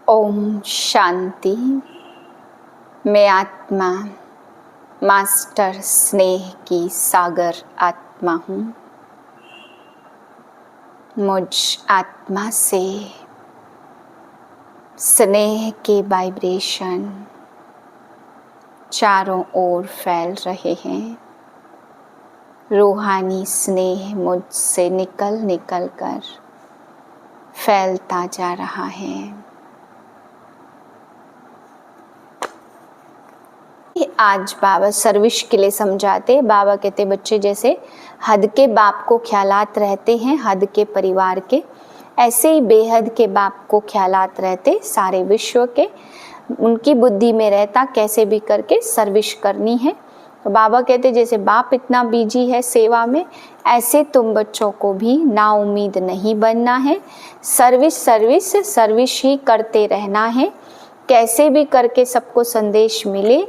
ओम शांति। मैं आत्मा मास्टर स्नेह की सागर आत्मा हूँ। मुझ आत्मा से स्नेह के वाइब्रेशन चारों ओर फैल रहे हैं। रूहानी स्नेह मुझसे निकल कर फैलता जा रहा है। आज बाबा सर्विस के लिए समझाते। बाबा कहते बच्चे जैसे हद के बाप को ख्यालात रहते हैं, हद के परिवार के, ऐसे ही बेहद के बाप को ख्यालात रहते सारे विश्व के। उनकी बुद्धि में रहता कैसे भी करके सर्विस करनी है। तो बाबा कहते जैसे बाप इतना बिजी है सेवा में, ऐसे तुम बच्चों को भी ना उम्मीद नहीं बनना है। सर्विस ही करते रहना है। कैसे भी करके सबको संदेश मिले।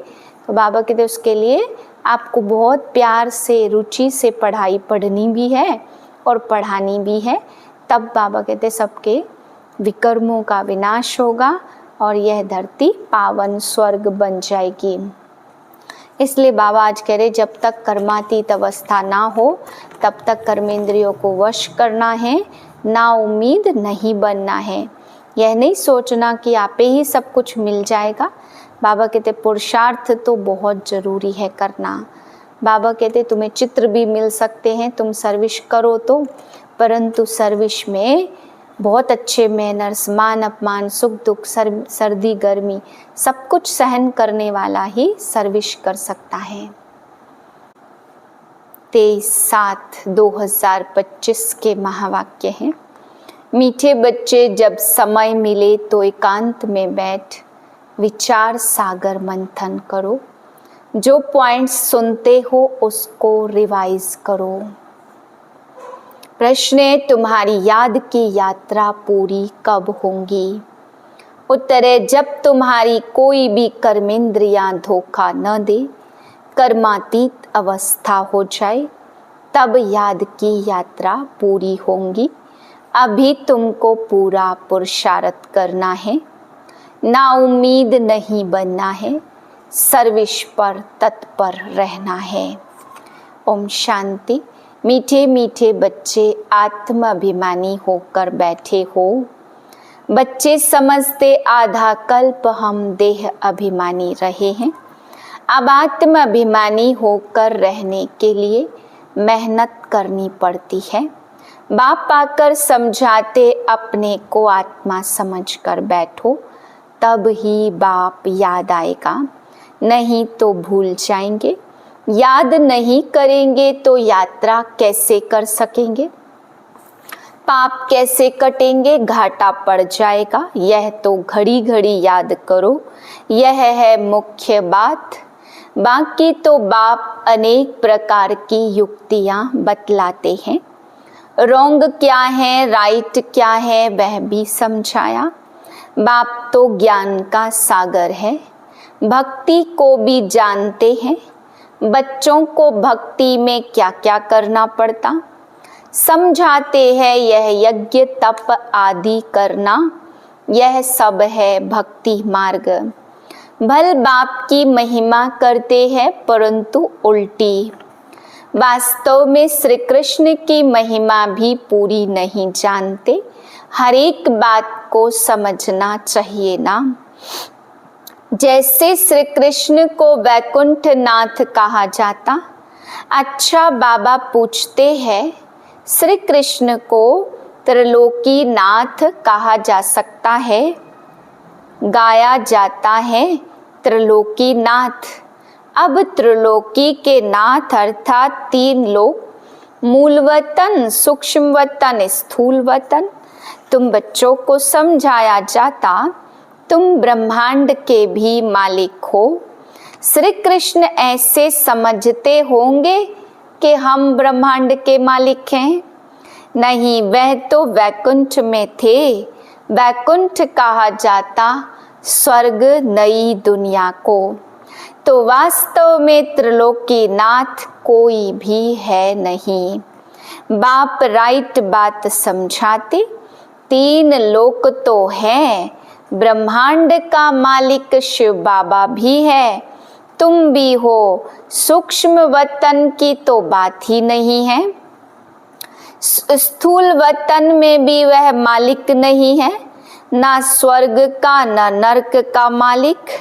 तो बाबा कहते उसके लिए आपको बहुत प्यार से, रुचि से पढ़ाई पढ़नी भी है और पढ़ानी भी है। तब बाबा कहते सबके विकर्मों का विनाश होगा और यह धरती पावन स्वर्ग बन जाएगी। इसलिए बाबा आज कह रहे जब तक कर्मातीत अवस्था ना हो तब तक कर्मेंद्रियों को वश करना है, ना उम्मीद नहीं बनना है। यह नहीं सोचना कि आपे ही सब कुछ मिल जाएगा। बाबा कहते पुरुषार्थ तो बहुत ज़रूरी है करना। बाबा कहते तुम्हें चित्र भी मिल सकते हैं तुम सर्विस करो तो, परंतु सर्विस में बहुत अच्छे मैनर्स, मान अपमान, सुख दुख, सर्दी गर्मी सब कुछ सहन करने वाला ही सर्विस कर सकता है। 23/7/2025 के महावाक्य हैं। मीठे बच्चे जब समय मिले तो एकांत में बैठ विचार सागर मंथन करो। जो पॉइंट्स सुनते हो उसको रिवाइज करो। प्रश्न है तुम्हारी याद की यात्रा पूरी कब होगी? उत्तर है जब तुम्हारी कोई भी कर्मेंद्रियां धोखा न दे, कर्मातीत अवस्था हो जाए, तब याद की यात्रा पूरी होगी। अभी तुमको पूरा पुरुषार्थ करना है, ना उम्मीद नहीं बनना है, सर्विस पर तत्पर रहना है। ओम शांति। मीठे मीठे बच्चे आत्माभिमानी होकर बैठे हो। बच्चे समझते आधा कल्प हम देह अभिमानी रहे हैं। अब आत्माभिमानी होकर रहने के लिए मेहनत करनी पड़ती है। बाप आकर समझाते अपने को आत्मा समझकर बैठो, तब ही बाप याद आएगा, नहीं तो भूल जाएंगे। याद नहीं करेंगे तो यात्रा कैसे कर सकेंगे? पाप कैसे कटेंगे? घाटा पड़ जाएगा। यह तो घड़ी घड़ी याद करो, यह है मुख्य बात। बाकी तो बाप अनेक प्रकार की युक्तियां बतलाते हैं। रॉन्ग क्या है, राइट क्या है, वह भी समझाया। बाप तो ज्ञान का सागर है, भक्ति को भी जानते हैं। बच्चों को भक्ति में क्या क्या करना पड़ता समझाते हैं। यह यज्ञ तप आदि करना, यह सब है भक्ति मार्ग। भल बाप की महिमा करते हैं परंतु उल्टी। वास्तव में श्री कृष्ण की महिमा भी पूरी नहीं जानते। हर एक बात को समझना चाहिए ना। जैसे श्री कृष्ण को वैकुंठ नाथ कहा जाता। अच्छा बाबा पूछते हैं श्री कृष्ण को त्रिलोकी नाथ कहा जा सकता है? गाया जाता है त्रिलोकी नाथ। अब त्रिलोकी के नाथ अर्थात 3 लोक, मूल वतन, सूक्ष्म वतन, स्थूल वतन। तुम बच्चों को समझाया जाता तुम ब्रह्मांड के भी मालिक हो। श्री कृष्ण ऐसे समझते होंगे कि हम ब्रह्मांड के मालिक हैं? नहीं, वह तो वैकुंठ में थे। वैकुंठ कहा जाता स्वर्ग, नई दुनिया को। तो वास्तव में त्रिलोकी नाथ कोई भी है नहीं। बाप राइट बात समझाते। 3 लोक तो हैं ब्रह्मांड का मालिक शिव बाबा भी है, तुम भी हो। सूक्ष्म वतन की तो बात ही नहीं है, स्थूल वतन में भी वह मालिक नहीं है, ना स्वर्ग का ना नरक का मालिक।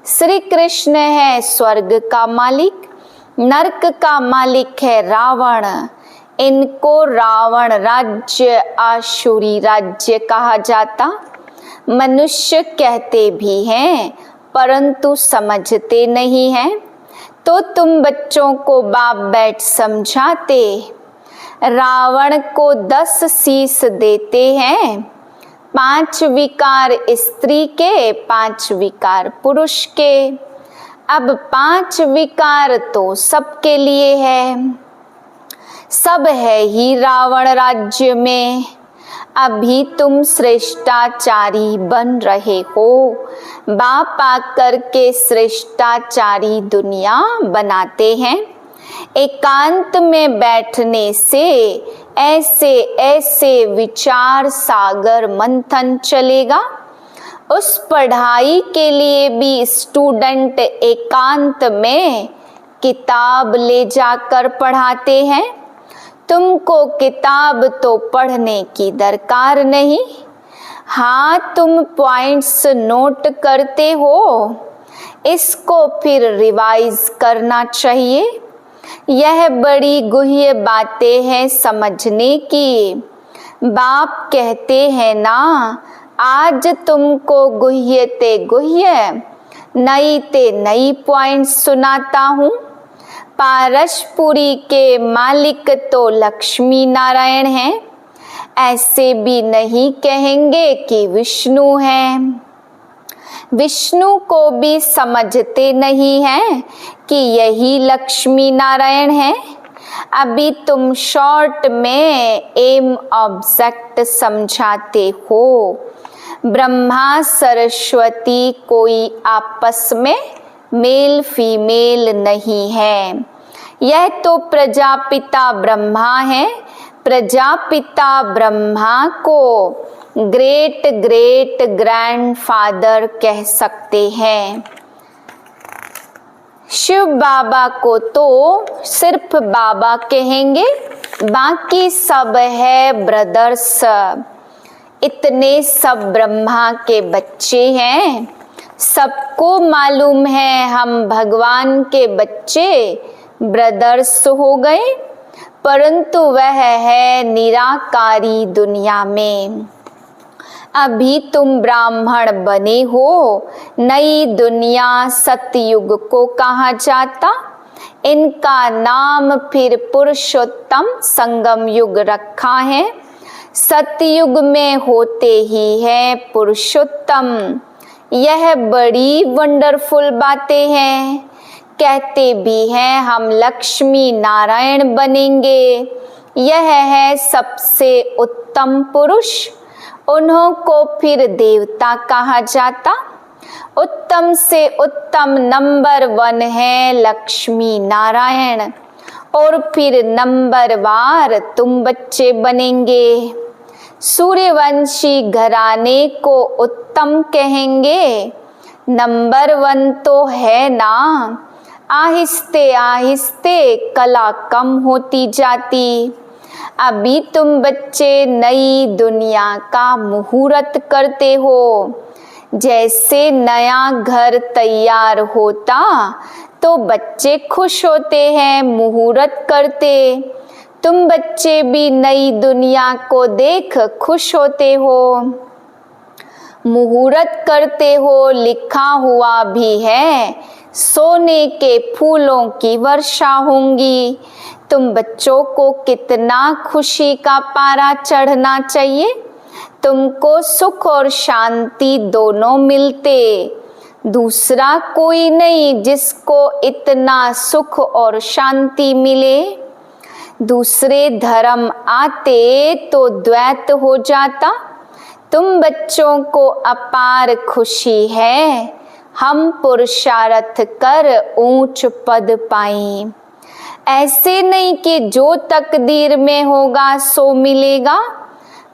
श्री कृष्ण है स्वर्ग का मालिक, नरक का मालिक है रावण। इनको रावण राज्य, आसुरी राज्य कहा जाता। मनुष्य कहते भी हैं परंतु समझते नहीं हैं। तो तुम बच्चों को बाप बैठ समझाते। रावण को 10 शीश देते हैं, 5 विकार स्त्री के, 5 विकार पुरुष के। अब 5 विकार तो सबके लिए है, सब है ही रावण राज्य में। अभी तुम श्रेष्ठाचारी बन रहे हो, बाप आकर के श्रेष्ठाचारी दुनिया बनाते हैं। एकांत में बैठने से ऐसे ऐसे विचार सागर मंथन चलेगा। उस पढ़ाई के लिए भी स्टूडेंट एकांत में किताब ले जाकर पढ़ाते हैं। तुमको किताब तो पढ़ने की दरकार नहीं। हाँ, तुम पॉइंट्स नोट करते हो, इसको फिर रिवाइज करना चाहिए। यह बड़ी गुह्य बातें हैं समझने की। बाप कहते हैं ना, आज तुमको गुह्य ते गुह्य, नई ते नई पॉइंट सुनाता हूँ। पारसपुरी के मालिक तो लक्ष्मी नारायण हैं, ऐसे भी नहीं कहेंगे कि विष्णु हैं। विष्णु को भी समझते नहीं हैं कि यही लक्ष्मी नारायण है। अभी तुम शॉर्ट में एम ऑब्जेक्ट समझाते हो। ब्रह्मा सरस्वती कोई आपस में मेल फीमेल नहीं है, यह तो प्रजापिता ब्रह्मा है। प्रजापिता ब्रह्मा को ग्रेट ग्रेट ग्रैंडफादर कह सकते हैं। शिव बाबा को तो सिर्फ बाबा कहेंगे, बाकी सब है ब्रदर्स। इतने सब ब्रह्मा के बच्चे हैं, सबको मालूम है हम भगवान के बच्चे ब्रदर्स हो गए, परंतु वह है निराकारी दुनिया में। अभी तुम ब्राह्मण बने हो। नई दुनिया सतयुग को कहा जाता, इनका नाम फिर पुरुषोत्तम संगम युग रखा है। सतयुग में होते ही है पुरुषोत्तम। यह बड़ी वंडरफुल बातें हैं। कहते भी हैं हम लक्ष्मी नारायण बनेंगे। यह है सबसे उत्तम पुरुष, उन्हों को फिर देवता कहा जाता। उत्तम से उत्तम नंबर 1 है लक्ष्मी नारायण, और फिर नंबर वार तुम बच्चे बनेंगे। सूर्यवंशी घराने को उत्तम कहेंगे, नंबर 1 तो है ना। आहिस्ते आहिस्ते कला कम होती जाती। अभी तुम बच्चे नई दुनिया का मुहूर्त करते हो। जैसे नया घर तैयार होता तो बच्चे खुश होते हैं, मुहूर्त करते। तुम बच्चे भी नई दुनिया को देख खुश होते हो, मुहूर्त करते हो। लिखा हुआ भी है सोने के फूलों की वर्षा होंगी। तुम बच्चों को कितना खुशी का पारा चढ़ना चाहिए। तुमको सुख और शांति दोनों मिलते, दूसरा कोई नहीं जिसको इतना सुख और शांति मिले। दूसरे धर्म आते तो द्वैत हो जाता। तुम बच्चों को अपार खुशी है, हम पुरुषार्थ कर ऊंच पद पाएं। ऐसे नहीं कि जो तकदीर में होगा सो मिलेगा।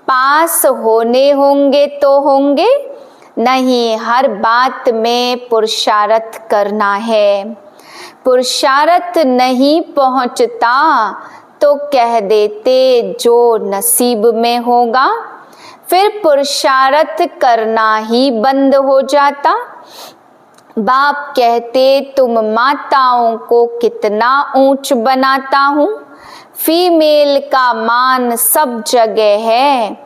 पास होने होंगे तो होंगे, नहीं, हर बात में पुरुषार्थ करना है। पुरुषार्थ नहीं पहुंचता तो कह देते जो नसीब में होगा, फिर पुरुषार्थ करना ही बंद हो जाता। बाप कहते तुम माताओं को कितना ऊंच बनाता हूँ, फीमेल का मान सब जगह है,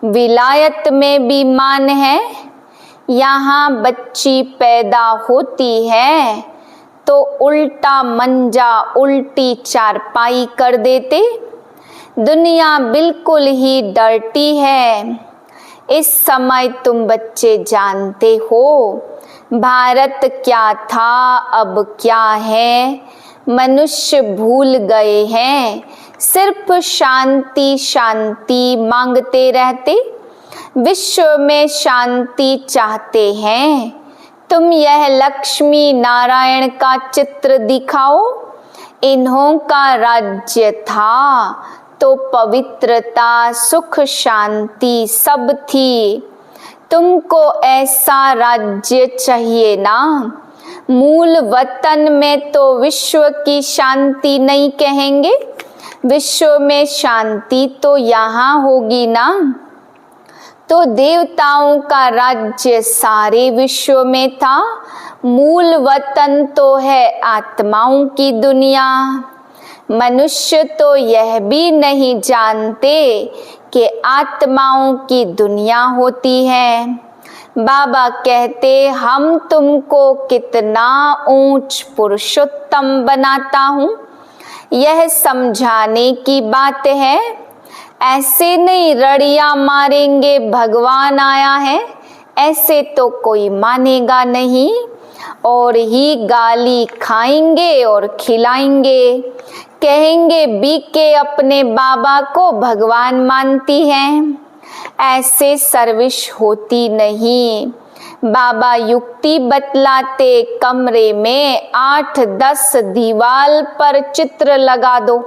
विलायत में भी मान है। यहाँ बच्ची पैदा होती है तो उल्टा मंजा उल्टी चारपाई कर देते। दुनिया बिल्कुल ही डर्टी है। इस समय तुम बच्चे जानते हो भारत क्या था अब क्या है, मनुष्य भूल गए हैं, सिर्फ शांति शांति मांगते रहते। विश्व में शांति चाहते हैं, तुम यह लक्ष्मी नारायण का चित्र दिखाओ। इन्हों का राज्य था तो पवित्रता सुख शांति सब थी। तुमको ऐसा राज्य चाहिए ना। मूल वतन में तो विश्व की शांति नहीं कहेंगे, विश्व में शांति तो यहाँ होगी ना। तो देवताओं का राज्य सारे विश्व में था, मूल वतन तो है आत्माओं की दुनिया। मनुष्य तो यह भी नहीं जानते कि आत्माओं की दुनिया होती है। बाबा कहते हम तुमको कितना ऊंच पुरुषोत्तम बनाता हूँ, यह समझाने की बात है। ऐसे नहीं रड़िया मारेंगे भगवान आया है, ऐसे तो कोई मानेगा नहीं, और ही गाली खाएंगे और खिलाएंगे, कहेंगे बीके अपने बाबा को भगवान मानती हैं। ऐसे सर्विस होती नहीं। बाबा युक्ति बतलाते, कमरे में 8-10 दीवार पर चित्र लगा दो,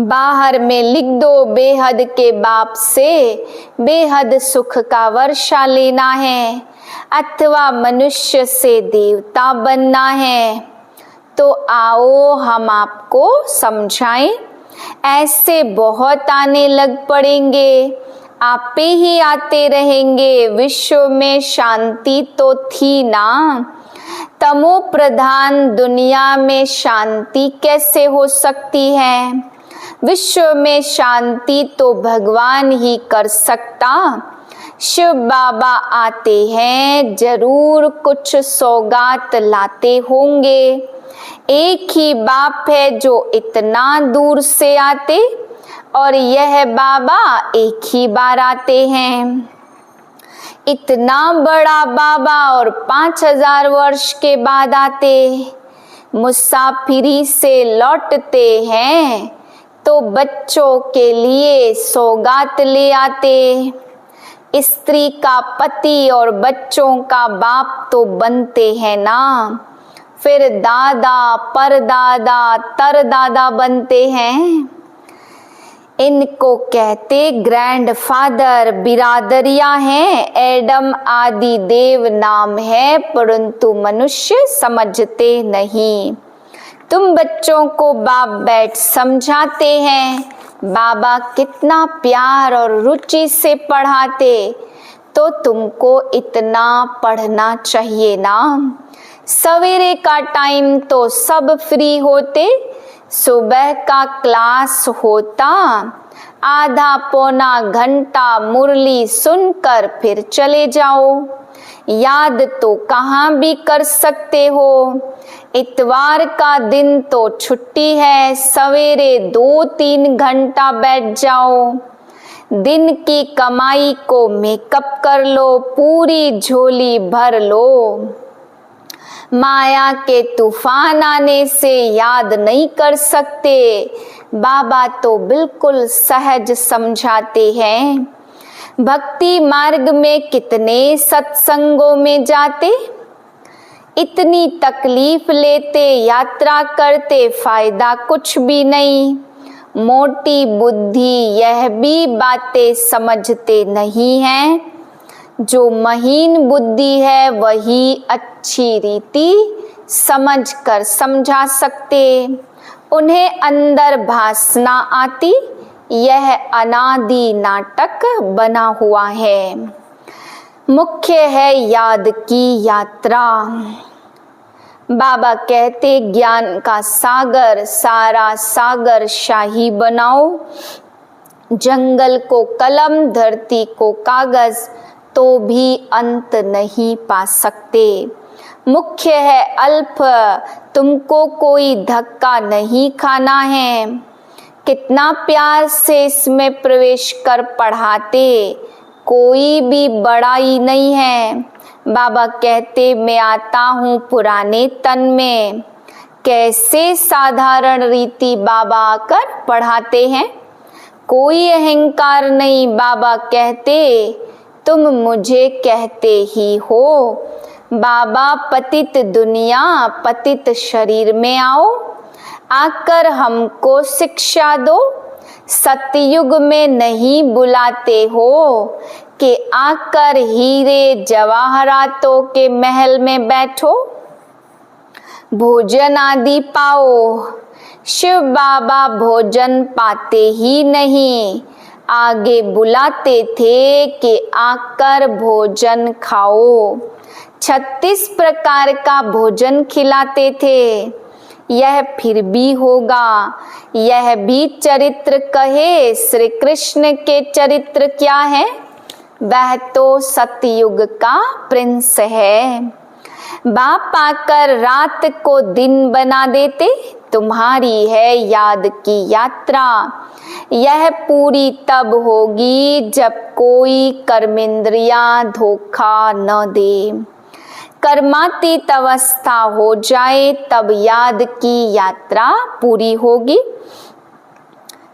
बाहर में लिख दो बेहद के बाप से बेहद सुख का वर्षा लेना है, अथवा मनुष्य से देवता बनना है। तो आओ हम आपको समझाएं। ऐसे बहुत आने लग पड़ेंगे, आप ही आते रहेंगे। विश्व में शांति तो थी ना, तमो प्रधान दुनिया में शांति कैसे हो सकती है। विश्व में शांति तो भगवान ही कर सकता। शिव बाबा आते हैं, जरूर कुछ सौगात लाते होंगे। एक ही बाप है जो इतना दूर से आते, और यह बाबा एक ही बार आते हैं। इतना बड़ा बाबा और 5000 वर्ष के बाद आते। मुसाफिरी से लौटते हैं तो बच्चों के लिए सौगात ले आते। स्त्री का पति और बच्चों का बाप तो बनते हैं ना, फिर दादा परदादा तरदादा बनते हैं। इनको कहते ग्रैंडफादर। बिरादरियां हैं, एडम आदि देव नाम है, परंतु मनुष्य समझते नहीं। तुम बच्चों को बाप बैठ समझाते हैं, बाबा कितना प्यार और रुचि से पढ़ाते, तो तुमको इतना पढ़ना चाहिए ना। सवेरे का टाइम तो सब फ्री होते, सुबह का क्लास होता, आधा पौना घंटा मुरली सुनकर फिर चले जाओ। याद तो कहाँ भी कर सकते हो। इतवार का दिन तो छुट्टी है, सवेरे 2-3 घंटा बैठ जाओ। दिन की कमाई को मेकअप कर लो, पूरी झोली भर लो। माया के तूफान आने से याद नहीं कर सकते। बाबा तो बिल्कुल सहज समझाते हैं। भक्ति मार्ग में कितने सत्संगों में जाते, इतनी तकलीफ लेते, यात्रा करते, फायदा कुछ भी नहीं। मोटी बुद्धि यह भी बातें समझते नहीं हैं। जो महीन बुद्धि है वही अच्छी रीति समझ कर समझा सकते, उन्हें अंदर भासना आती, यह अनादि नाटक बना हुआ है। मुख्य है याद की यात्रा। बाबा कहते ज्ञान का सागर, सारा सागर शाही बनाओ, जंगल को कलम, धरती को कागज, तो भी अंत नहीं पा सकते। मुख्य है अल्प, तुमको कोई धक्का नहीं खाना है। कितना प्यार से इसमें प्रवेश कर पढ़ाते, कोई भी बड़ाई नहीं है। बाबा कहते मैं आता हूँ पुराने तन में। कैसे साधारण रीति बाबा आकर पढ़ाते हैं, कोई अहंकार नहीं। बाबा कहते तुम मुझे कहते ही हो। बाबा पतित दुनिया पतित शरीर में आओ, आकर हमको शिक्षा दो। सतयुग में नहीं बुलाते हो कि आकर हीरे जवाहरातों के महल में बैठो, भोजन आदि पाओ। शिव बाबा भोजन पाते ही नहीं, आगे बुलाते थे कि आकर भोजन खाओ। 36 प्रकार का भोजन खिलाते थे। यह फिर भी होगा, यह भी चरित्र कहे। श्री कृष्ण के चरित्र क्या है, वह तो सतयुग का प्रिंस है। बाप आकर रात को दिन बना देते, तुम्हारी है याद की यात्रा। यह पूरी तब होगी जब कोई कर्मेंद्रियां धोखा न दे, कर्मातीत अवस्था हो जाए, तब याद की यात्रा पूरी होगी।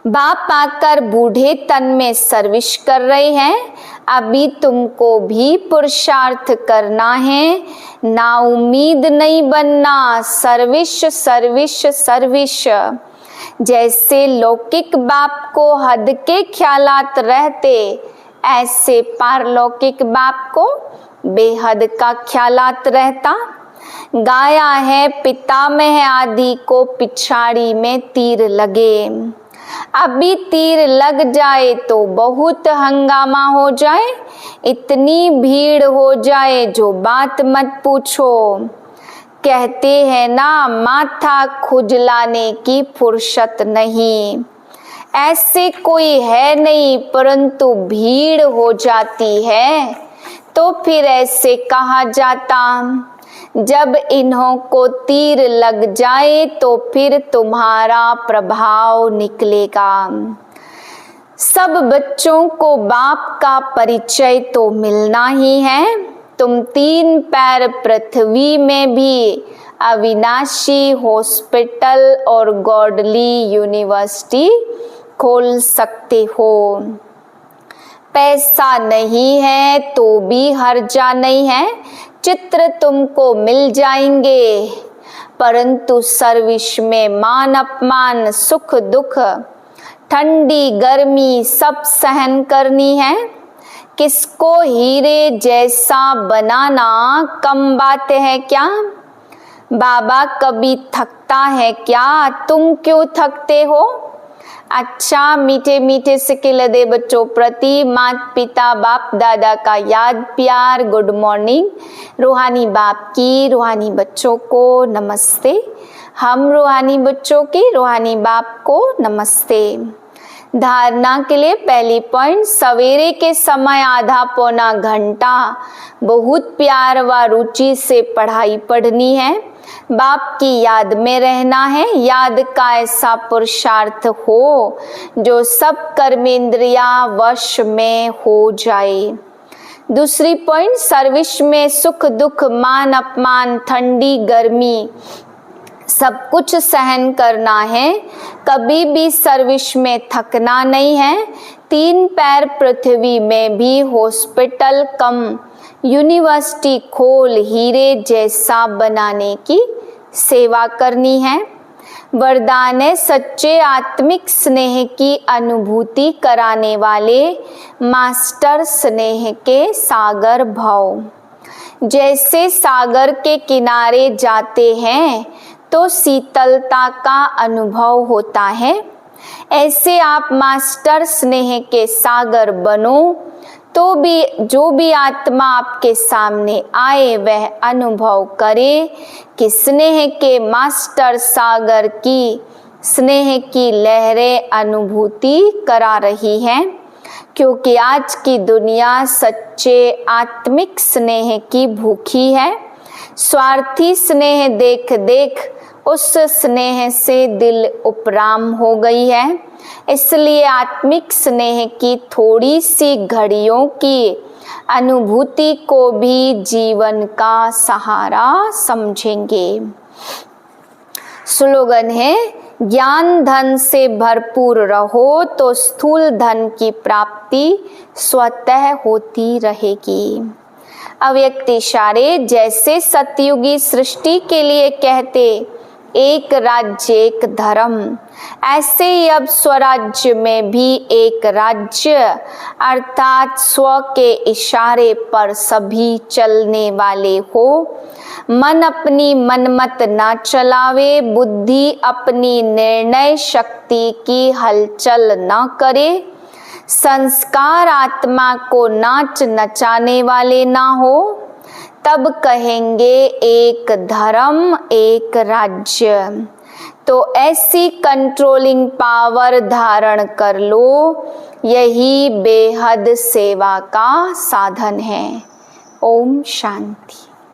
बाप आकर बूढ़े तन में सर्विस कर रहे हैं, अभी तुमको भी पुरुषार्थ करना है। ना उम्मीद नहीं बनना, सर्विस सर्विस सर्विस। जैसे लौकिक बाप को हद के ख्यालात रहते, ऐसे पारलौकिक बाप को बेहद का ख्यालात रहता। गाया है पितामह आदि को पिछाड़ी में तीर लगे, अभी तीर लग जाए तो बहुत हंगामा हो जाए, इतनी भीड़ हो जाए जो बात मत पूछो। कहते हैं ना माथा खुजलाने की फुर्सत नहीं, ऐसे कोई है नहीं, परंतु भीड़ हो जाती है तो फिर ऐसे कहा जाता। जब इन्हों को तीर लग जाए तो फिर तुम्हारा प्रभाव निकलेगा। सब बच्चों को बाप का परिचय तो मिलना ही है। तुम 3 पैर पृथ्वी में भी अविनाशी हॉस्पिटल और गॉडली यूनिवर्सिटी खोल सकते हो। पैसा नहीं है तो भी हर्जा नहीं है, चित्र तुमको मिल जाएंगे, परंतु सर्विस में मान अपमान, सुख दुख, ठंडी गर्मी सब सहन करनी है। किसको हीरे जैसा बनाना कम बात है क्या? बाबा कभी थकता है क्या? तुम क्यों थकते हो? अच्छा मीठे मीठे सिकिल दे बच्चों प्रति माता पिता बाप दादा का याद प्यार गुड मॉर्निंग। रूहानी बाप की रूहानी बच्चों को नमस्ते। हम रूहानी बच्चों की रूहानी बाप को नमस्ते। धारणा के लिए पहली पॉइंट, सवेरे के समय आधा पौना घंटा बहुत प्यार व रुचि से पढ़ाई पढ़नी है। बाप की याद में रहना है। याद का ऐसा पुरुषार्थ हो जो सब कर्मेंद्रिया वश में हो जाए। दूसरी पॉइंट, सर्विस में सुख दुख मान अपमान ठंडी गर्मी सब कुछ सहन करना है, कभी भी सर्विस में थकना नहीं है। 3 पैर पृथ्वी में भी हॉस्पिटल कम यूनिवर्सिटी खोल हीरे जैसा बनाने की सेवा करनी है। वरदान है सच्चे आत्मिक स्नेह की अनुभूति कराने वाले मास्टर स्नेह के सागर भव। जैसे सागर के किनारे जाते हैं तो शीतलता का अनुभव होता है, ऐसे आप मास्टर स्नेह के सागर बनो तो भी जो भी आत्मा आपके सामने आए वह अनुभव करे कि स्नेह के मास्टर सागर की स्नेह की लहरें अनुभूति करा रही हैं। क्योंकि आज की दुनिया सच्चे आत्मिक स्नेह की भूखी है। स्वार्थी स्नेह देख देख उस स्नेह से दिल उपराम हो गई है। इसलिए आत्मिक स्नेह की थोड़ी सी घड़ियों की अनुभूति को भी जीवन का सहारा समझेंगे। स्लोगन है, ज्ञान धन से भरपूर रहो तो स्थूल धन की प्राप्ति स्वतः होती रहेगी। अव्यक्त इशारे जैसे सतयुगी सृष्टि के लिए कहते एक राज्य एक धर्म, ऐसे ही अब स्वराज्य में भी एक राज्य अर्थात स्व के इशारे पर सभी चलने वाले हो। मन अपनी मनमत ना चलावे, बुद्धि अपनी निर्णय शक्ति की हलचल ना करे, संस्कार आत्मा को नाच नचाने वाले ना हो, तब कहेंगे एक धर्म एक राज्य। तो ऐसी कंट्रोलिंग पावर धारण कर लो, यही बेहद सेवा का साधन है। ओम शांति।